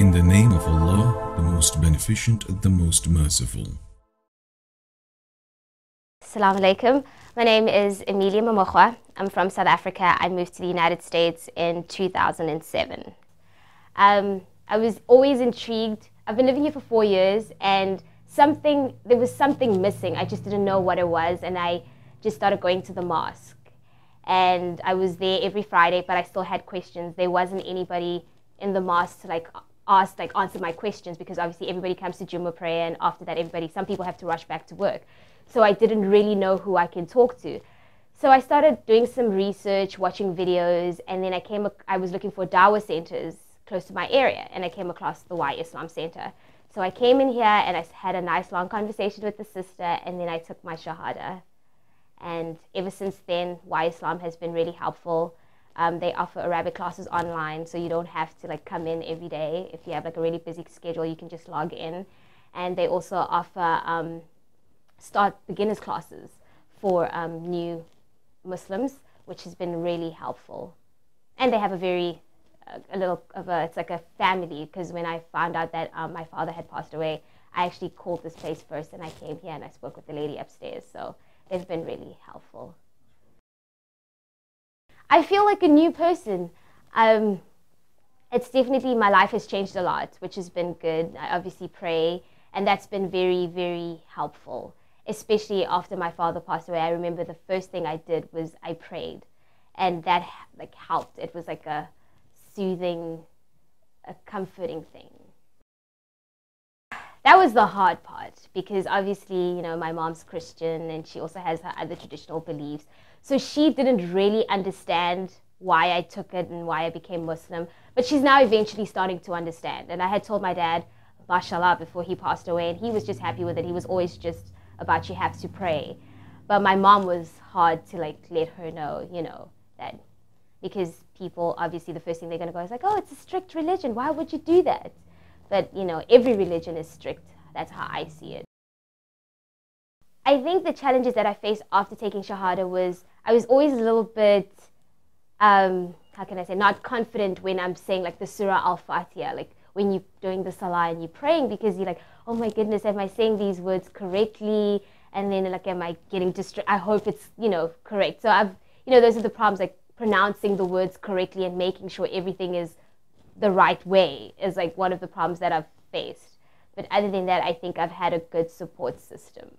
In the name of Allah, the most beneficent, the most merciful. Assalamu alaikum. My name is Emilia. I'm from South Africa. I moved to the United States in 2007. I was always intrigued. I've been living here for 4 years, and there was something missing. I just didn't know what it was, and I just started going to the mosque. And I was there every Friday, but I still had questions. There wasn't anybody in the mosque to answer my questions, because obviously everybody comes to Jummah prayer, and after that some people have to rush back to work. So I didn't really know who I can talk to. So I started doing some research, watching videos, and then I was looking for dawah centers close to my area, and I came across the Why Islam Center. So I came in here and I had a nice long conversation with the sister, and then I took my Shahada. And ever since then, Why Islam has been really helpful. They offer Arabic classes online, so you don't have to come in every day. If you have a really busy schedule, you can just log in. And they also offer start beginners classes for new Muslims, which has been really helpful. And they have it's like a family, because when I found out that my father had passed away, I actually called this place first, and I came here and I spoke with the lady upstairs. So they've been really helpful. I feel like a new person. It's definitely, my life has changed a lot, which has been good. I obviously pray, and that's been very, very helpful. Especially after my father passed away, I remember the first thing I did was I prayed, and that helped. It was like a soothing, a comforting thing. That was the hard part, because obviously, my mom's Christian, and she also has her other traditional beliefs. So she didn't really understand why I took it and why I became Muslim. But she's now eventually starting to understand. And I had told my dad, mashallah, before he passed away, and he was just happy with it. He was always just about, you have to pray. But my mom was hard to let her know, that, because people, obviously the first thing they're going to go is oh, it's a strict religion. Why would you do that? But, every religion is strict. That's how I see it. I think the challenges that I faced after taking Shahada was, I was always a little bit, how can I say, not confident when I'm saying the Surah Al-Fatiha, when you're doing the Salah and you're praying, because you're oh my goodness, am I saying these words correctly? And then am I getting distracted? I hope it's, correct. So those are the problems, pronouncing the words correctly and making sure everything is the right way is one of the problems that I've faced. But other than that, I think I've had a good support system.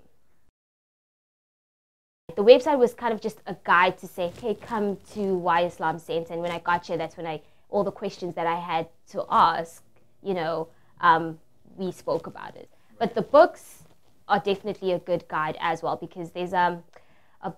The website was kind of just a guide to say, okay, come to Why Islam Center. And when I got here, that's when all the questions that I had to ask, we spoke about it. But the books are definitely a good guide as well, because there's a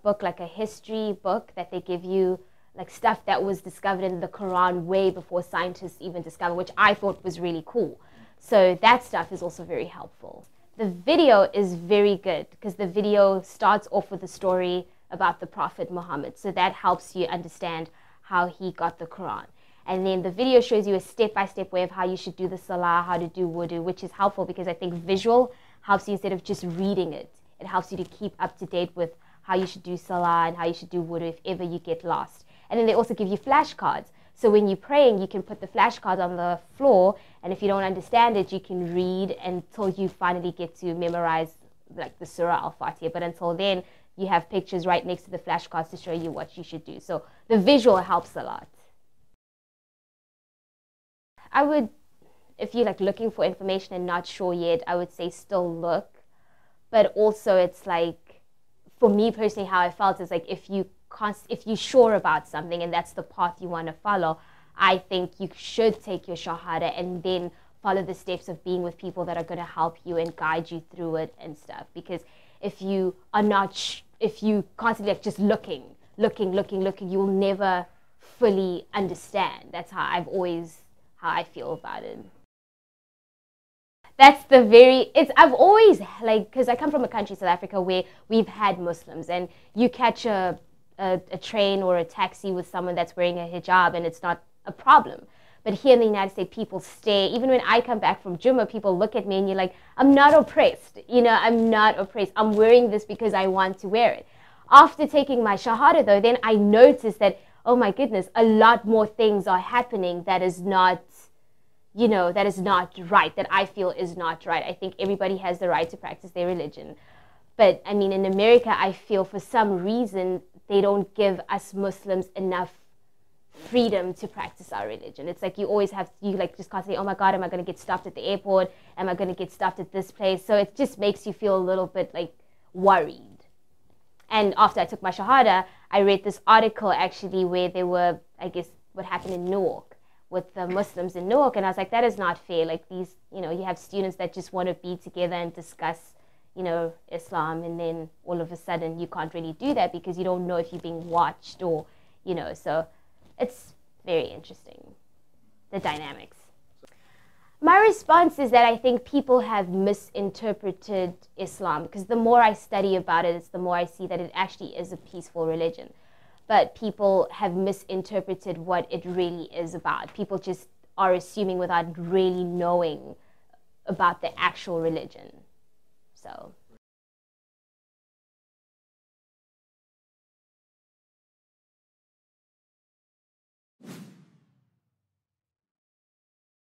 book, a history book that they give you, stuff that was discovered in the Quran way before scientists even discovered, which I thought was really cool. So that stuff is also very helpful. The video is very good, because the video starts off with a story about the Prophet Muhammad. So that helps you understand how he got the Quran. And then the video shows you a step-by-step way of how you should do the Salah, how to do wudu, which is helpful, because I think visual helps you instead of just reading it. It helps you to keep up to date with how you should do Salah and how you should do wudu if ever you get lost. And then they also give you flashcards. So when you're praying, you can put the flashcards on the floor, and if you don't understand it, you can read until you finally get to memorize the Surah Al-Fatiha. But until then, you have pictures right next to the flashcards to show you what you should do. So the visual helps a lot. I would, if you're like looking for information and not sure yet, I would say still look. But also it's for me personally, how I felt is if you're sure about something and that's the path you want to follow, I think you should take your Shahada and then follow the steps of being with people that are going to help you and guide you through it and stuff. Because if you are not, if you constantly just looking, you will never fully understand. That's how I feel about it. That's I've always, because I come from a country, South Africa, where we've had Muslims, and you catch a train or a taxi with someone that's wearing a hijab and it's not a problem. But here in the United States, people stay. Even when I come back from Jummah, people look at me and you're like, I'm not oppressed. I'm not oppressed. I'm wearing this because I want to wear it. After taking my Shahada, though, then I noticed that, oh my goodness, a lot more things are happening that is not, you know, that is not right, that I feel is not right. I think everybody has the right to practice their religion. But I mean, in America, I feel for some reason they don't give us Muslims enough freedom to practice our religion. It's like you always have, you like just can't say, oh my God, am I going to get stopped at the airport? Am I going to get stopped at this place? So it just makes you feel a little bit like worried. And after I took my Shahada, I read this article actually where they were, I guess, what happened in Newark with the Muslims in Newark. And I was like, that is not fair. Like these, you know, you have students that just want to be together and discuss, you know, Islam. And then all of a sudden you can't really do that because you don't know if you're being watched or, you know, so it's very interesting, the dynamics. My response is that I think people have misinterpreted Islam, because the more I study about it, it's the more I see that it actually is a peaceful religion. But people have misinterpreted what it really is about. People just are assuming without really knowing about the actual religion. So